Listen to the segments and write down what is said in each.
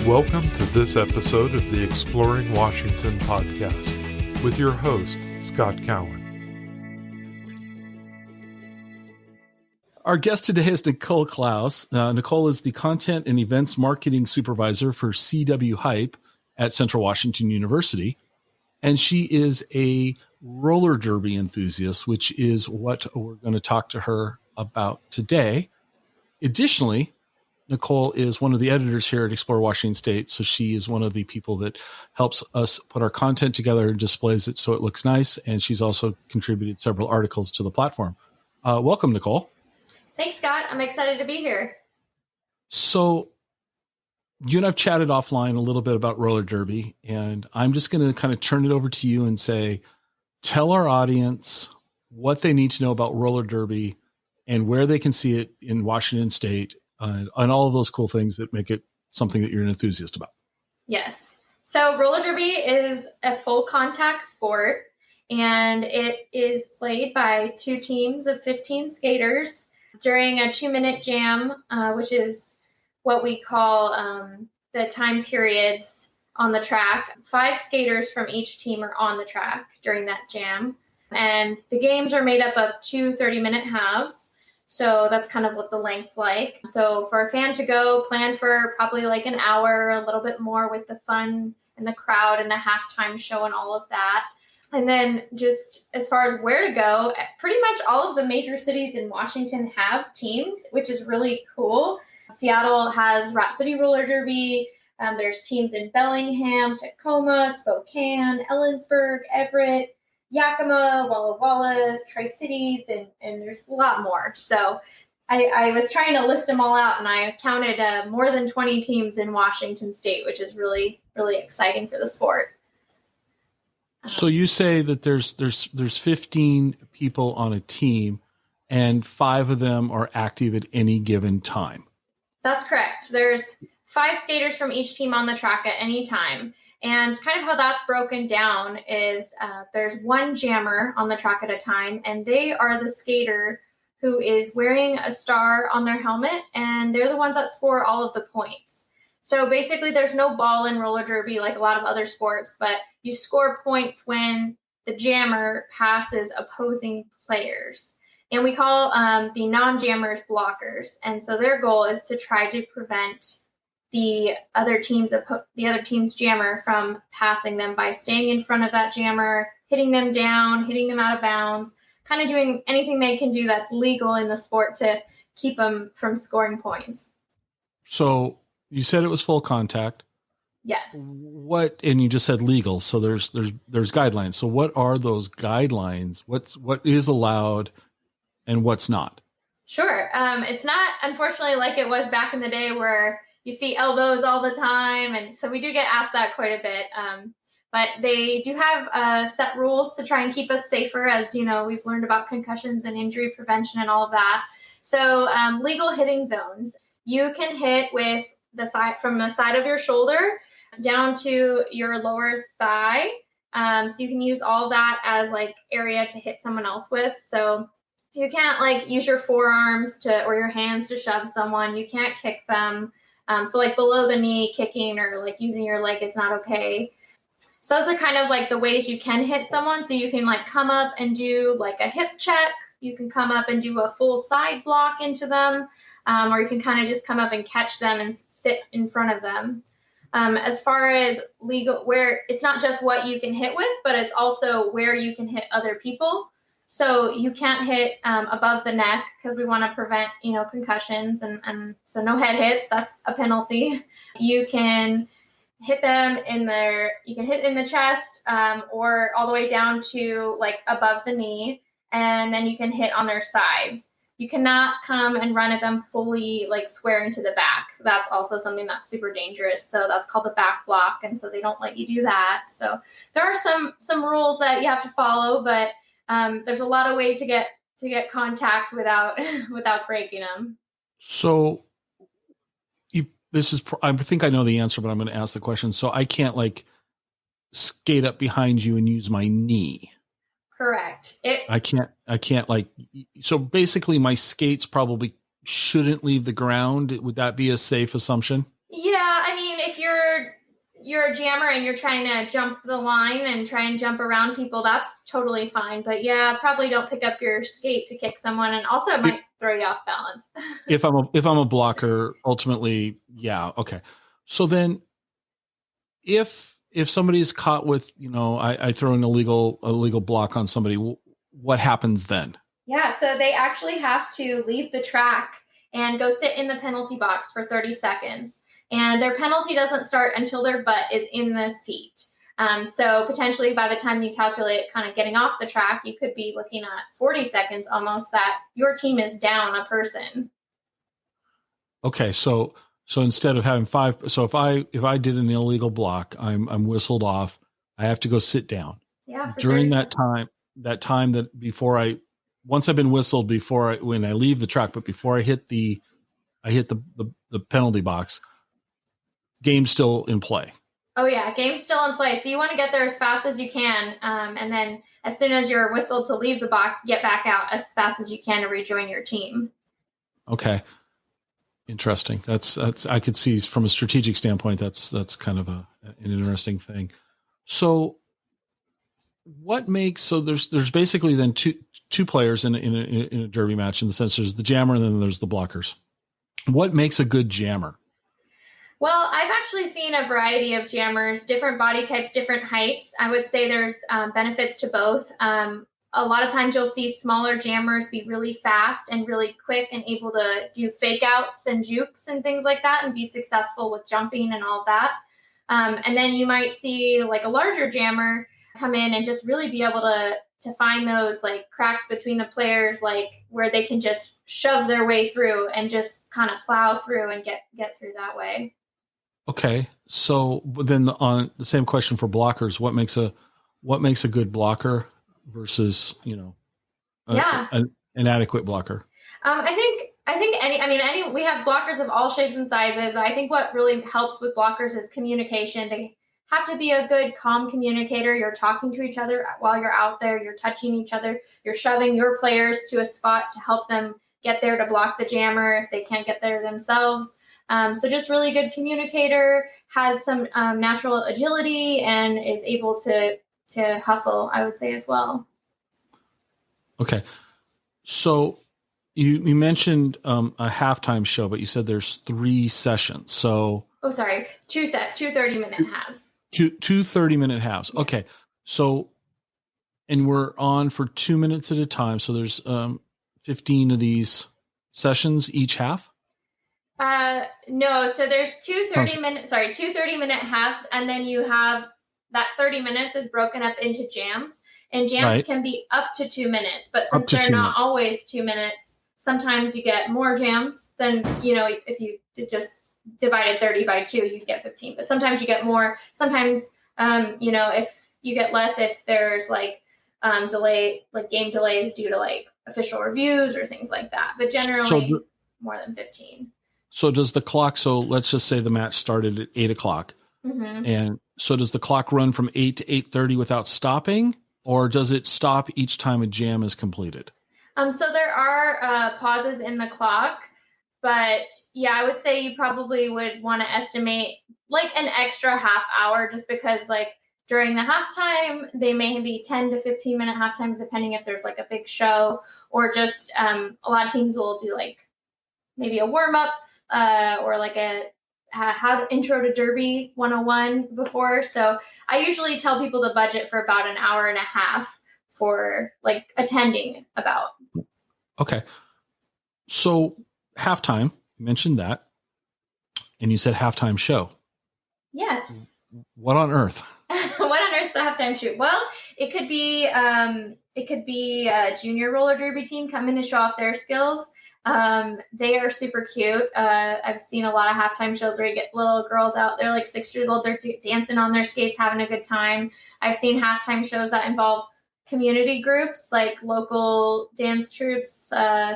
Welcome to this episode of the Exploring Washington podcast with your host, Scott Cowan. Our guest today is Nicole Klauss. Nicole is the Content and Events Marketing Supervisor for CW Hype at Central Washington University. And she is a roller derby enthusiast, which is what we're going to talk to her about today. Additionally, Nicole is one of the editors here at Explore Washington State, so she is one of the people that helps us put our content together and displays it so it looks nice, and she's also contributed several articles to the platform. Welcome, Nicole. Thanks, Scott. I'm excited to be here. So you and I've chatted offline a little bit about roller derby, and I'm just going to kind of turn it over to you and say, tell our audience what they need to know about roller derby and where they can see it in Washington State, and all of those cool things that make it something that you're an enthusiast about. Yes. So roller derby is a full contact sport, and it is played by two teams of 15 skaters during a 2-minute jam, which is what we call the time periods on the track. 5 skaters from each team are on the track during that jam. And the games are made up of 2 30-minute halves. So that's kind of what the length's like. So for a fan to go, plan for probably like an hour, a little bit more with the fun and the crowd and the halftime show and all of that. And then just as far as where to go, pretty much all of the major cities in Washington have teams, which is really cool. Seattle has Rat City Roller Derby. There's teams in Bellingham, Tacoma, Spokane, Ellensburg, Everett, Yakima, Walla Walla, Tri-Cities, and there's a lot more. So I was trying to list them all out, and I counted more than 20 teams in Washington State, which is really, really exciting for the sport. So you say that there's 15 people on a team, and 5 of them are active at any given time. That's correct. There's 5 skaters from each team on the track at any time. And kind of how that's broken down is there's one jammer on the track at a time, and they are the skater who is wearing a star on their helmet, and they're the ones that score all of the points. So basically there's no ball in roller derby like a lot of other sports, but you score points when the jammer passes opposing players. And we call the non-jammers blockers. And so their goal is to try to prevent the other team's jammer from passing them by staying in front of that jammer, hitting them down, hitting them out of bounds, kind of doing anything they can do that's legal in the sport to keep them from scoring points. So you said it was full contact. Yes. And you just said legal. So there's guidelines. So what are those guidelines? What is allowed and what's not? Sure. It's not, unfortunately, like it was back in the day where you see elbows all the time. And so we do get asked that quite a bit. But they do have set rules to try and keep us safer, as you know, we've learned about concussions and injury prevention and all of that. So legal hitting zones. You can hit with the side from the side of your shoulder down to your lower thigh. So you can use all that as like area to hit someone else with. So you can't like use your forearms or your hands to shove someone. You can't kick them. So like below the knee kicking or like using your leg is not okay. So those are kind of like the ways you can hit someone. So you can like come up and do like a hip check. You can come up and do a full side block into them. Or you can kind of just come up and catch them and sit in front of them. As far as legal, where it's not just what you can hit with, but it's also where you can hit other people. So you can't hit above the neck because we want to prevent, concussions and so no head hits. That's a penalty. You can hit them in the chest or all the way down to like above the knee, and then you can hit on their sides. You cannot come and run at them fully like square into the back. That's also something that's super dangerous. So that's called the back block, and so they don't let you do that. So there are some rules that you have to follow, but there's a lot of way to get contact without breaking them. So I think I know the answer, but I'm going to ask the question. So I can't like skate up behind you and use my knee. Correct. I can't like, so basically my skates probably shouldn't leave the ground. Would that be a safe assumption? Yeah. I mean, if you're you're a jammer and you're trying to jump the line and try and jump around people, that's totally fine. But yeah, probably don't pick up your skate to kick someone, and also it might throw you off balance. If I'm a blocker, ultimately, yeah, okay. So then, if somebody's caught with, I throw an illegal block on somebody, what happens then? Yeah, so they actually have to leave the track and go sit in the penalty box for 30 seconds. And their penalty doesn't start until their butt is in the seat. So potentially by the time you calculate kind of getting off the track, you could be looking at 40 seconds almost that your team is down a person. Okay, so instead of having 5, so if I did an illegal block, I'm whistled off. I have to go sit down. Yeah. During that time that before once I've been whistled when I leave the track, but before I hit the penalty box, game's still in play. Oh yeah, game's still in play. So you want to get there as fast as you can, and then as soon as you're whistled to leave the box, get back out as fast as you can to rejoin your team. Okay, interesting. That's I could see from a strategic standpoint. That's kind of an interesting thing. So, what makes there's basically then two players in a derby match, in the sense there's the jammer and then there's the blockers. What makes a good jammer? Well, I've actually seen a variety of jammers, different body types, different heights. I would say there's benefits to both. A lot of times you'll see smaller jammers be really fast and really quick and able to do fake outs and jukes and things like that and be successful with jumping and all that. And then you might see like a larger jammer come in and just really be able to find those like cracks between the players, like where they can just shove their way through and just kind of plow through and get through that way. Okay, so then on the same question for blockers, what makes a good blocker versus an adequate blocker? I think we have blockers of all shapes and sizes. I think what really helps with blockers is communication. They have to be a good, calm communicator. You're talking to each other while you're out there. You're touching each other. You're shoving your players to a spot to help them get there to block the jammer if they can't get there themselves. So just really good communicator, has some natural agility, and is able to hustle, I would say, as well. Okay. So you mentioned a halftime show, but you said there's 3 sessions. So two 30-minute halves. Two 30-minute halves. Yeah. Okay. So, and we're on for 2 minutes at a time. So there's 15 of these sessions each half? No, so there's two 30-minute halves, and then you have that 30 minutes is broken up into jams, and jams can be up to 2 minutes, but since they're not always 2 minutes, sometimes you get more jams than, if you just divided 30 by 2, you'd get 15, but sometimes you get more. Sometimes, if you get less, if there's game delays due to official reviews or things like that, but generally more than 15. So does the clock, so let's just say the match started at 8 o'clock. Mm-hmm. And so does the clock run from 8 to 8:30 without stopping, or does it stop each time a jam is completed? So there are pauses in the clock, but yeah, I would say you probably would want to estimate an extra half hour, just because during the halftime, they may be 10 to 15 minute halftimes, depending if there's a big show, or just a lot of teams will do maybe a warm up or how to intro to Derby 101 before. So I usually tell people to budget for about an hour and a half for attending about. Okay. So halftime, you mentioned that, and you said halftime show. Yes. What on earth? What on earth is the halftime show? Well, it could be a junior roller derby team come in to show off their skills. They are super cute. I've seen a lot of halftime shows where you get little girls out there 6 years old. They're dancing on their skates, having a good time. I've seen halftime shows that involve community groups, local dance troops,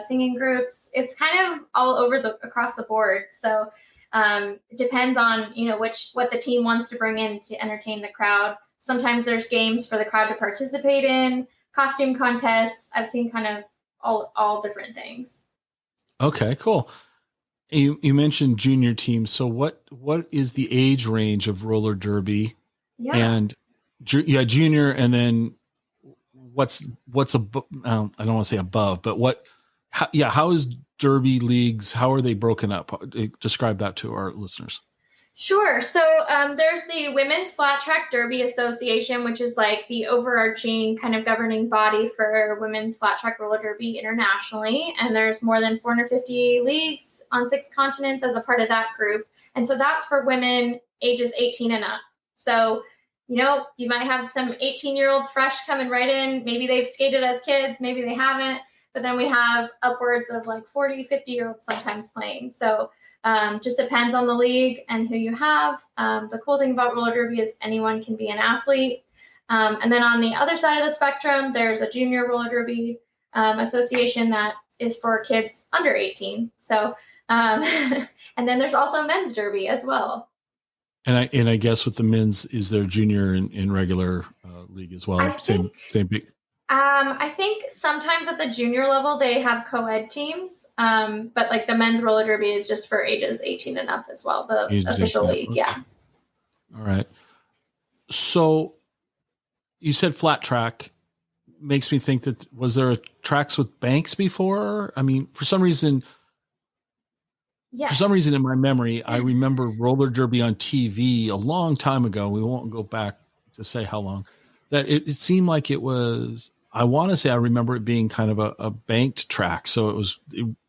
singing groups. It's kind of all over across the board. So it depends on what the team wants to bring in to entertain the crowd. Sometimes there's games for the crowd to participate in, costume contests. I've seen kind of all different things. Okay, cool. You mentioned junior teams. So what is the age range of roller derby? Yeah. And junior, and then what's above? I don't want to say above, but how is derby leagues? How are they broken up? Describe that to our listeners. Sure. So there's the Women's Flat Track Derby Association, which is like the overarching kind of governing body for women's flat track roller derby internationally. And there's more than 450 leagues on 6 continents as a part of that group. And so that's for women ages 18 and up. So, you might have some 18-year-olds fresh coming right in. Maybe they've skated as kids, maybe they haven't. But then we have upwards of like 40, 50-year-olds sometimes playing. So just depends on the league and who you have. The cool thing about roller derby is anyone can be an athlete. And then on the other side of the spectrum, there's a junior roller derby association that is for kids under 18. So, and then there's also men's derby as well. And I guess with the men's, is there junior in regular league as well? Same big. I think sometimes at the junior level they have co-ed teams, but like the men's roller derby is just for ages 18 and up as well. The official league, yeah. All right. So you said flat track. Makes me think that was there tracks with banks before? I mean, for some reason in my memory, I remember roller derby on TV a long time ago. We won't go back to say how long. That it seemed like it was. I want to say I remember it being kind of a banked track, so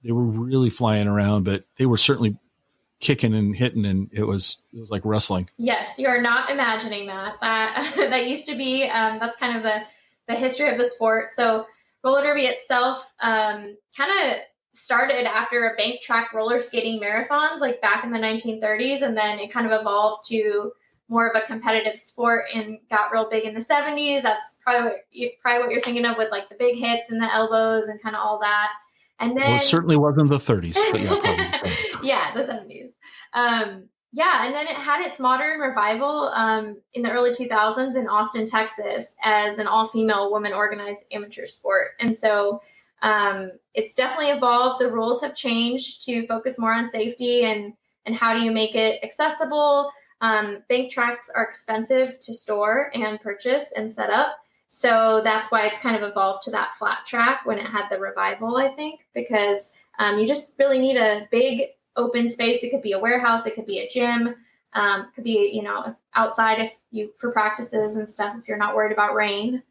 they were really flying around, but they were certainly kicking and hitting, and it was like wrestling. Yes, you are not imagining that. That used to be. That's kind of the history of the sport. So roller derby itself kind of started after a bank track roller skating marathons, like back in the 1930s, and then it kind of evolved to more of a competitive sport and got real big in the 70s. That's probably what you're thinking of with like the big hits and the elbows and kind of all that. And then it certainly wasn't the 30s, but yeah, probably. Yeah, the 70s. And then it had its modern revival in the early 2000s in Austin, Texas, as an all-female women-organized amateur sport. And so it's definitely evolved. The rules have changed to focus more on safety and how do you make it accessible. Bank tracks are expensive to store and purchase and set up. So that's why it's kind of evolved to that flat track when it had the revival, I think, because you just really need a big open space. It could be a warehouse. It could be a gym. It could be, outside for practices and stuff if you're not worried about rain.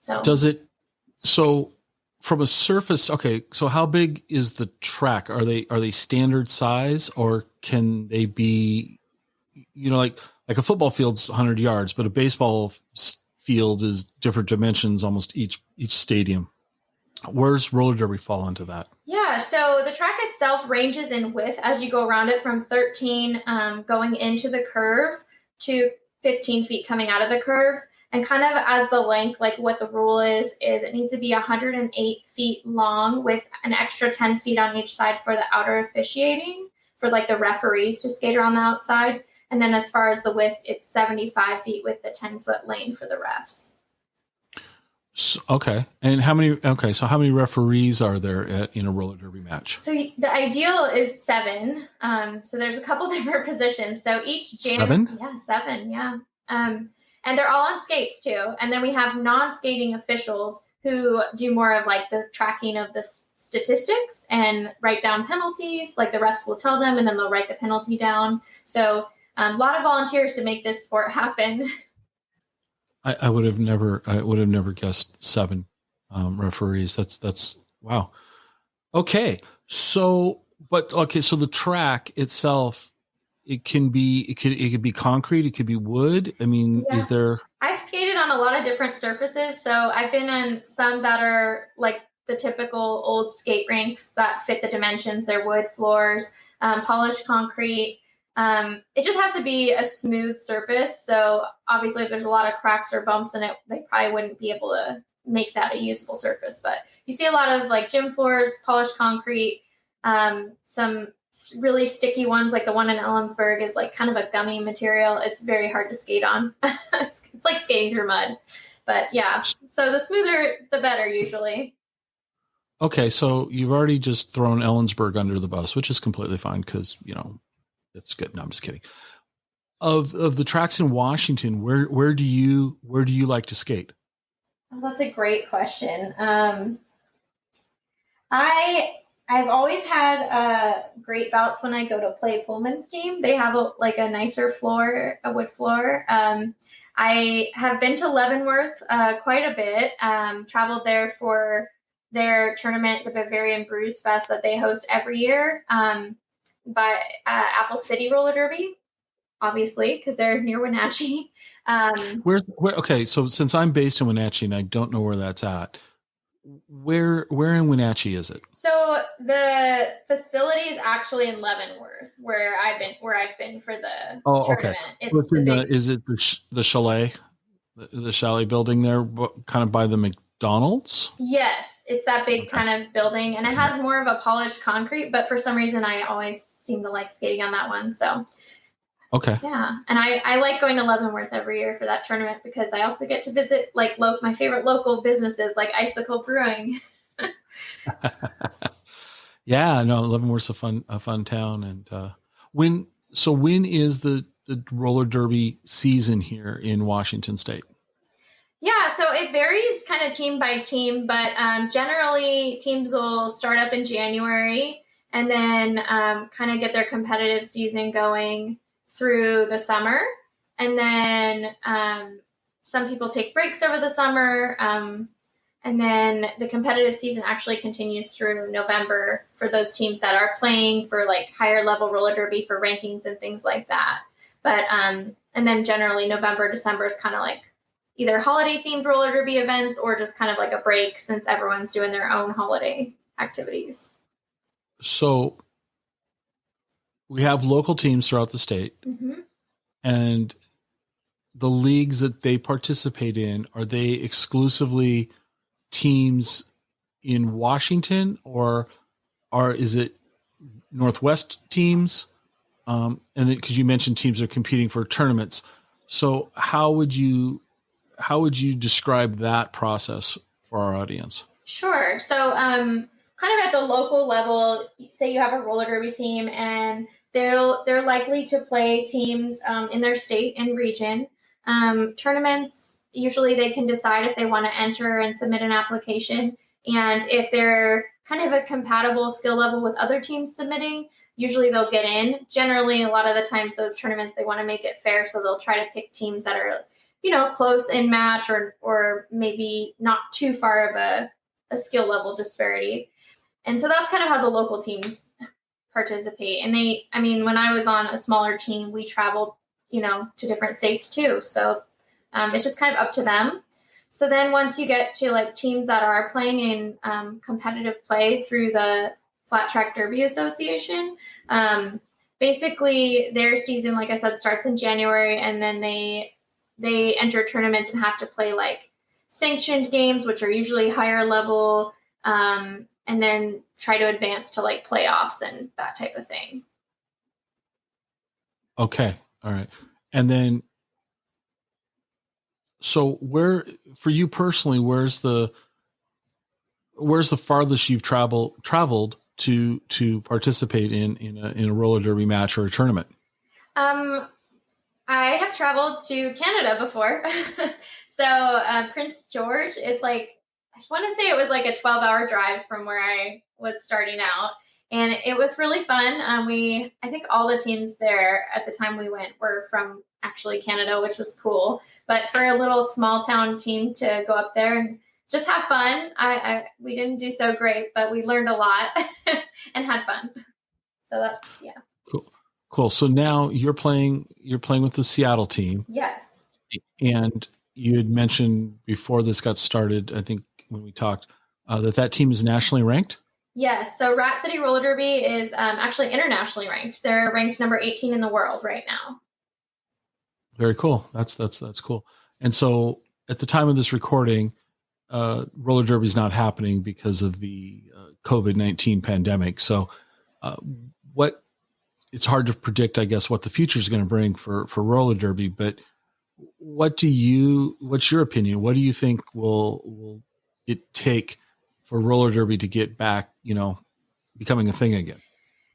So from a surface, okay, so how big is the track? Are they standard size, or can they be, like a football field's 100 yards, but a baseball field is different dimensions, almost each stadium. Where's roller derby fall into that? Yeah, so the track itself ranges in width as you go around it from 13 going into the curve to 15 feet coming out of the curve. And kind of as the length, like what the rule is it needs to be 108 feet long with an extra 10 feet on each side for the outer officiating, for like the referees to skate around the outside. And then as far as the width, it's 75 feet with the 10-foot lane for the refs. So, okay. And how many referees are there in a roller derby match? So the ideal is 7. So there's a couple different positions. So each jam. 7? Yeah, 7. Yeah. And they're all on skates too. And then we have non-skating officials who do more of like the tracking of the statistics and write down penalties. Like the refs will tell them and then they'll write the penalty down. So a lot of volunteers to make this sport happen. I would have never guessed 7 referees. That's wow. Okay. So the track itself, it could be concrete, it could be wood. I mean, yeah. Is there? I've skated on a lot of different surfaces. So I've been on some that are like the typical old skate rinks that fit the dimensions. They're wood floors, polished concrete. It just has to be a smooth surface. So obviously if there's a lot of cracks or bumps in it, they probably wouldn't be able to make that a usable surface. But you see a lot of like gym floors, polished concrete, some really sticky ones, like the one in Ellensburg is like kind of a gummy material. It's very hard to skate on. It's like skating through mud. But yeah, so the smoother, the better usually. Okay, so you've already just thrown Ellensburg under the bus, which is completely fine because it's good. No, I'm just kidding. Of the tracks in Washington, where do you like to skate? Oh, that's a great question. I've always had great bouts when I go to play Pullman's team. They have a nicer floor, a wood floor. I have been to Leavenworth quite a bit. Traveled there for their tournament, the Bavarian Brews Fest that they host every year. By Apple City Roller Derby, obviously, because they're near Wenatchee. Okay, so since I'm based in Wenatchee and I don't know where that's at, where in Wenatchee is it? So the facility is actually in Leavenworth, where I've been for the tournament. Okay. Is it the chalet, the chalet building there, kind of by the McDonald's? Yes, it's that big kind of building, and it has more of a polished concrete. But for some reason, I always seem to like skating on that one. So. Okay. Yeah, and I like going to Leavenworth every year for that tournament because I also get to visit my favorite local businesses like Icicle Brewing. Yeah, no, Leavenworth's a fun town. And when is the roller derby season here in Washington State? Yeah, so it varies kind of team by team, but generally teams will start up in January and then kind of get their competitive season going through the summer. And then some people take breaks over the summer. And then the competitive season actually continues through November for those teams that are playing for higher level roller derby for rankings and things like that. But and then generally November, December is kind of either holiday themed roller derby events or just kind of a break since everyone's doing their own holiday activities. So we have local teams throughout the state, mm-hmm. and the leagues that they participate in, are they exclusively teams in Washington, or is it Northwest teams? And then, because you mentioned teams are competing for tournaments, so how would you describe that process for our audience? Sure. So, kind of at the local level, say you have a roller derby team, and they're likely to play teams in their state and region. Tournaments, usually they can decide if they want to enter and submit an application, and if they're kind of a compatible skill level with other teams submitting, usually they'll get in. Generally, a lot of the times those tournaments, they want to make it fair, so they'll try to pick teams that are close in match or maybe not too far of a skill level disparity. And so that's kind of how the local teams participate. And when I was on a smaller team, we traveled, to different states too. So it's just kind of up to them. So then once you get to teams that are playing in competitive play through the Flat Track Derby Association, basically their season, like I said, starts in January, and then they enter tournaments and have to play sanctioned games, which are usually higher level, and then try to advance to playoffs and that type of thing. Okay. All right. And then, so for you personally, where's the farthest you've traveled to participate in a roller derby match or a tournament? I have traveled to Canada before. So Prince George is I want to say it was a 12-hour drive from where I was starting out. And it was really fun. I think all the teams there at the time we went were from actually Canada, which was cool. But for a little small town team to go up there and just have fun, we didn't do so great, but we learned a lot and had fun. So that's, yeah. Cool. So now you're playing with the Seattle team. Yes. And you had mentioned before this got started, I think when we talked, that team is nationally ranked. Yes. So Rat City Roller Derby is actually internationally ranked. They're ranked number 18 in the world right now. Very cool. That's cool. And so at the time of this recording, roller derby is not happening because of the COVID-19 pandemic. So it's hard to predict, I guess, what the future is going to bring for roller derby. But what's your opinion? What do you think will it take for roller derby to get back, becoming a thing again?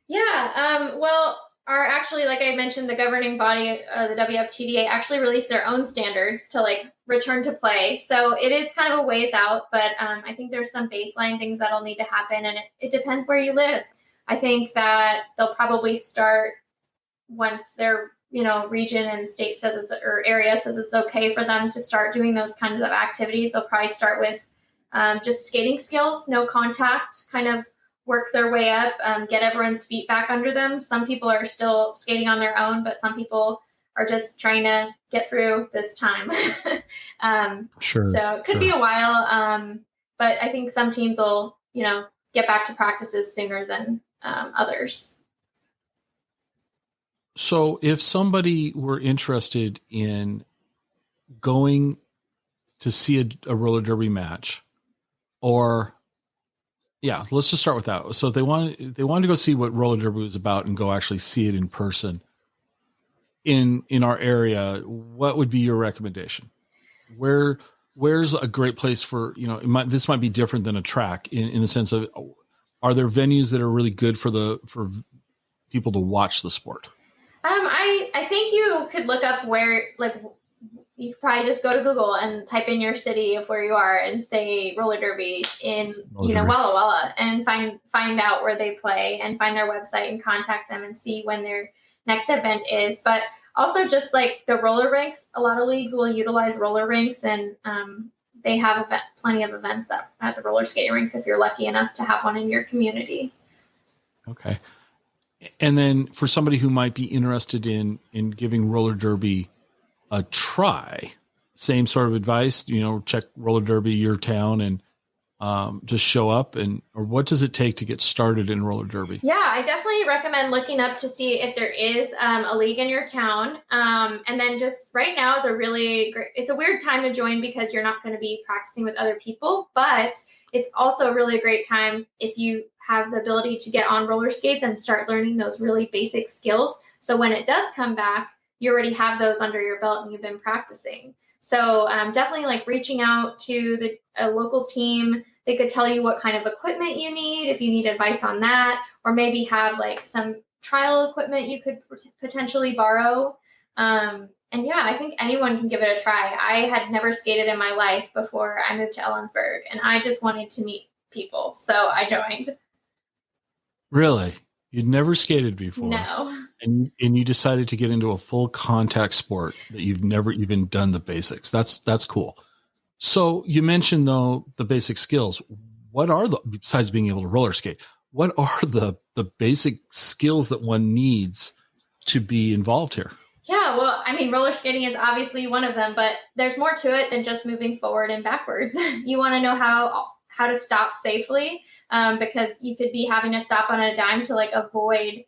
Yeah. Well, actually, like I mentioned, the governing body, the WFTDA, actually released their own standards to return to play. So it is kind of a ways out, but I think there's some baseline things that'll need to happen, and it depends where you live. I think that they'll probably start once their region and state says or area says it's okay for them to start doing those kinds of activities. They'll probably start with just skating skills, no contact, kind of work their way up, get everyone's feet back under them. Some people are still skating on their own, but some people are just trying to get through this time. Sure. So it could be a while, but I think some teams will, get back to practices sooner than others. So if somebody were interested in going to see a roller derby match, or let's just start with that. So if they wanted to go see what roller derby was about and go actually see it in person in our area, what would be your recommendation? Where's a great place for, this might be different than a track in the sense of, are there venues that are really good for people to watch the sport? I think you could look up where, you could probably just go to Google and type in your city of where you are and say roller derby in, Walla Walla, and find out where they play and find their website and contact them and see when their next event is. But also just the roller rinks, a lot of leagues will utilize roller rinks, and they have plenty of events at the roller skating rinks if you're lucky enough to have one in your community. Okay. And then for somebody who might be interested in giving roller derby a try, same sort of advice, check roller derby your town and just show up, or what does it take to get started in roller derby? Yeah, I definitely recommend looking up to see if there is a league in your town. And then just right now is it's a weird time to join because you're not going to be practicing with other people, but it's also a really great time if you have the ability to get on roller skates and start learning those really basic skills. So when it does come back, you already have those under your belt and you've been practicing. So definitely reaching out to a local team. They could tell you what kind of equipment you need, if you need advice on that, or maybe have some trial equipment you could potentially borrow. And yeah, I think anyone can give it a try. I had never skated in my life before I moved to Ellensburg, and I just wanted to meet people. So I joined. Really? You'd never skated before? No. And you decided to get into a full contact sport that you've never even done the basics. That's cool. So you mentioned though the basic skills. What are besides being able to roller skate, what are the basic skills that one needs to be involved here? Yeah, well, I mean, roller skating is obviously one of them, but there's more to it than just moving forward and backwards. You want to know how to stop safely, because you could be having to stop on a dime to avoid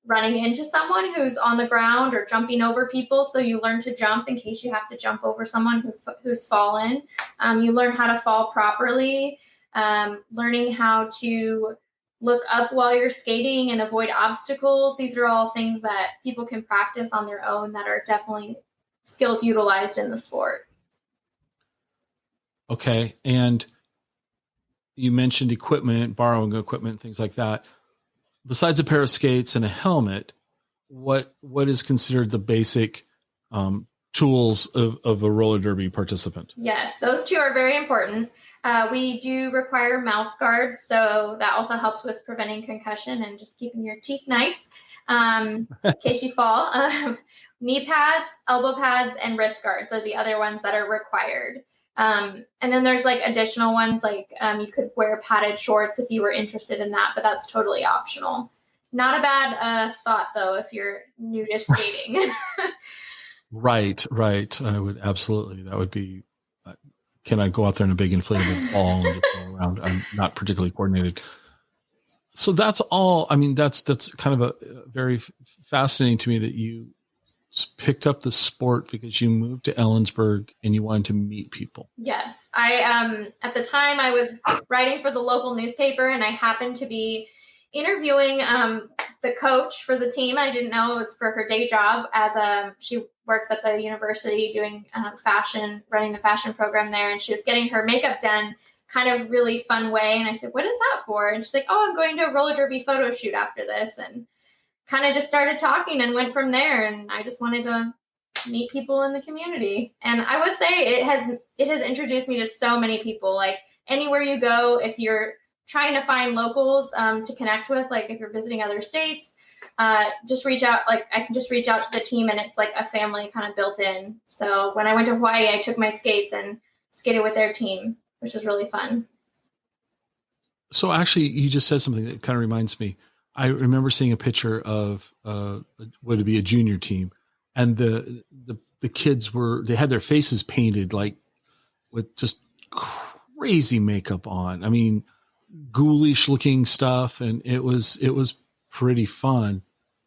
running into someone who's on the ground or jumping over people. So you learn to jump in case you have to jump over someone who's fallen. You learn how to fall properly, learning how to look up while you're skating and avoid obstacles. These are all things that people can practice on their own that are definitely skills utilized in the sport. Okay. And you mentioned equipment, borrowing equipment, things like that. Besides a pair of skates and a helmet, what is considered the basic tools of a roller derby participant? Yes, those two are very important. We do require mouth guards, so that also helps with preventing concussion and just keeping your teeth nice in case you fall. Knee pads, elbow pads, and wrist guards are the other ones that are required. And then there's additional ones, you could wear padded shorts if you were interested in that, but that's totally optional. Not a bad thought, though, if you're new to skating. Right. I would absolutely. That would be. Can I go out there in a big inflatable ball and just go around? I'm not particularly coordinated. So that's all. I mean, that's kind of a very fascinating to me that you picked up the sport because you moved to Ellensburg and you wanted to meet people. Yes. I at the time I was writing for the local newspaper, and I happened to be interviewing the coach for the team. I didn't know it was for her day job, as she works at the university doing fashion, running the fashion program there, and she was getting her makeup done kind of really fun way. And I said, what is that for? And she's like, oh, I'm going to a roller derby photo shoot after this. And kind of just started talking and went from there. And I just wanted to meet people in the community. And I would say it has introduced me to so many people. Like anywhere you go, if you're trying to find locals to connect with, like if you're visiting other states, just reach out. Like I can just reach out to the team and it's like a family kind of built in. So when I went to Hawaii, I took my skates and skated with their team, which was really fun. So actually, you just said something that kind of reminds me. I remember seeing a picture of would it be a junior team, and the kids they had their faces painted like with just crazy makeup on. I mean, ghoulish looking stuff, and it was pretty fun.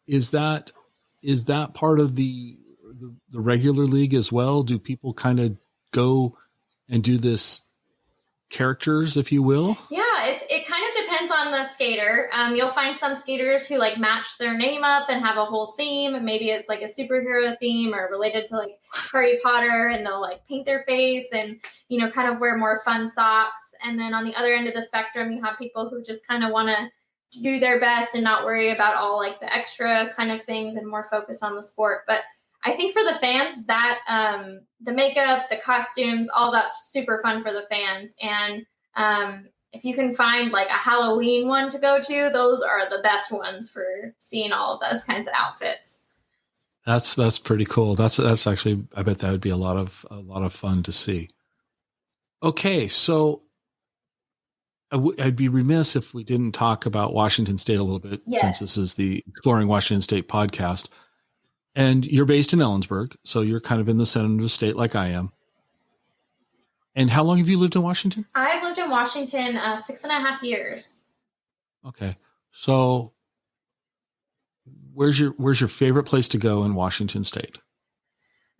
Is that part of the regular league as well? Do people kind of go and do this characters, if you will? Yeah, it kind of depends on the skater. You'll find some skaters who like match their name up and have a whole theme. Maybe it's like a superhero theme or related to like Harry Potter, and they'll like paint their face and, you know, kind of wear more fun socks. And then on the other end of the spectrum, you have people who just kind of want to do their best and not worry about all like the extra kind of things and more focus on the sport. But I think for the fans, that the makeup, the costumes, all that's super fun for the fans. And if you can find like a Halloween one to go to, those are the best ones for seeing all of those kinds of outfits. That's pretty cool. That's actually, I bet that would be a lot of fun to see. Okay, so I'd be remiss if we didn't talk about Washington State a little bit, yes, since this is the Exploring Washington State podcast. And you're based in Ellensburg, so you're kind of in the center of the state like I am. And how long have you lived in Washington? I've lived in Washington 6.5 years. Okay. So where's your favorite place to go in Washington State?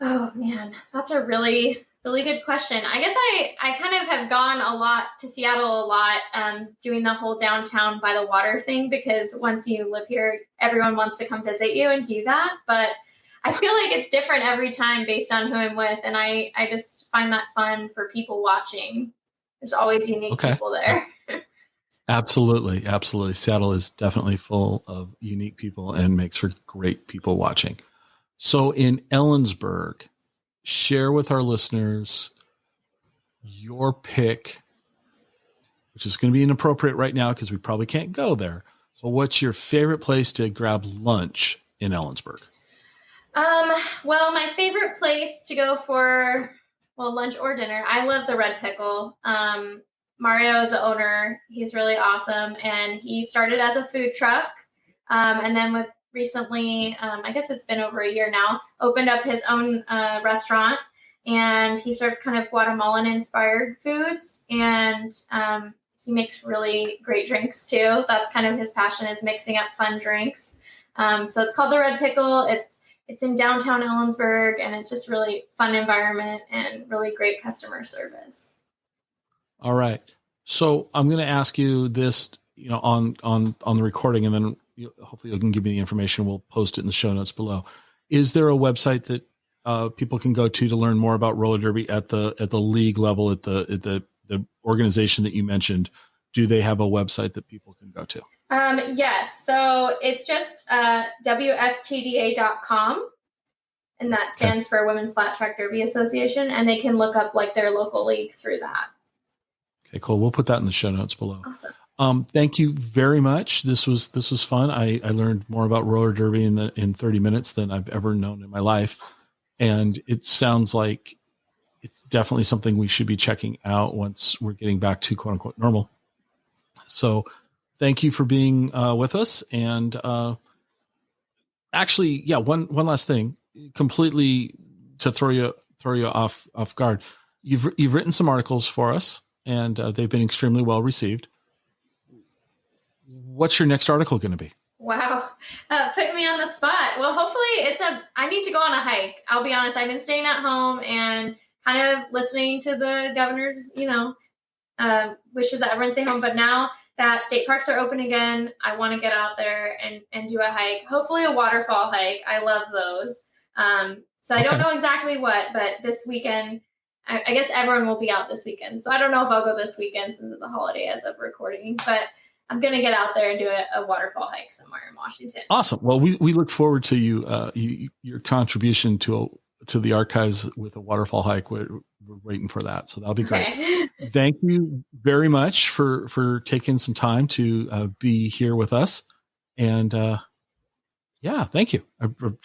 Oh man, that's a really, really good question. I guess I kind of have gone a lot to Seattle a lot, doing the whole downtown by the water thing, because once you live here, everyone wants to come visit you and do that. But I feel like it's different every time based on who I'm with. And I just find that fun for people watching. There's always unique people there. Absolutely. Absolutely. Seattle is definitely full of unique people and makes for great people watching. So in Ellensburg, share with our listeners your pick, which is going to be inappropriate right now because we probably can't go there. But what's your favorite place to grab lunch in Ellensburg? Well, my favorite place to go for, lunch or dinner, I love the Red Pickle. Mario is the owner. He's really awesome. And he started as a food truck. And then recently, I guess it's been over a year now, opened up his own restaurant. And he serves kind of Guatemalan inspired foods. And he makes really great drinks too. That's kind of his passion, is mixing up fun drinks. So it's called the Red Pickle. It's in downtown Ellensburg, and it's just really fun environment and really great customer service. All right. So I'm going to ask you this, on the recording, and then hopefully you can give me the information. We'll post it in the show notes below. Is there a website that people can go to learn more about roller derby at the league level, at the organization that you mentioned? Do they have a website that people can go to? Yes. So it's just WFTDA.com, and that stands for Women's Flat Track Derby Association, and they can look up like their local league through that. Okay, cool. We'll put that in the show notes below. Awesome. Thank you very much. This was fun. I learned more about roller derby in 30 minutes than I've ever known in my life, and it sounds like it's definitely something we should be checking out once we're getting back to quote unquote normal. So thank you for being with us. And actually, one last thing, completely to throw you off guard. You've written some articles for us, and they've been extremely well received. What's your next article going to be? Wow, putting me on the spot. Well, hopefully I need to go on a hike. I'll be honest, I've been staying at home and kind of listening to the governor's, wishes that everyone stay home. But now that state parks are open again, I want to get out there and do a hike, hopefully a waterfall hike. I love those. So I don't know exactly what, but this weekend I guess everyone will be out this weekend. So I don't know if I'll go this weekend since it's the holiday as of recording, but I'm going to get out there and do a waterfall hike somewhere in Washington. Awesome. Well, we look forward to your contribution to the archives with a waterfall hike. We're waiting for that. So that'll be great. Okay. Thank you very much for taking some time to be here with us. And thank you.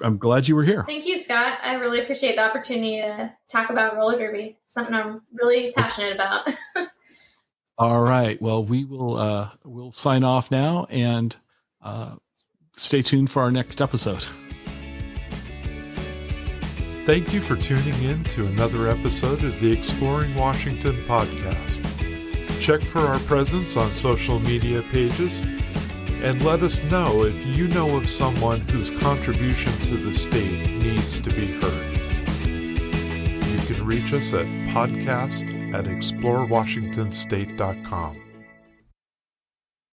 I'm glad you were here. Thank you, Scott. I really appreciate the opportunity to talk about roller derby, something I'm really passionate about. All right. Well, we'll sign off now and stay tuned for our next episode. Thank you for tuning in to another episode of the Exploring Washington podcast. Check for our presence on social media pages and let us know if you know of someone whose contribution to the state needs to be heard. You can reach us at podcast@explorewashingtonstate.com.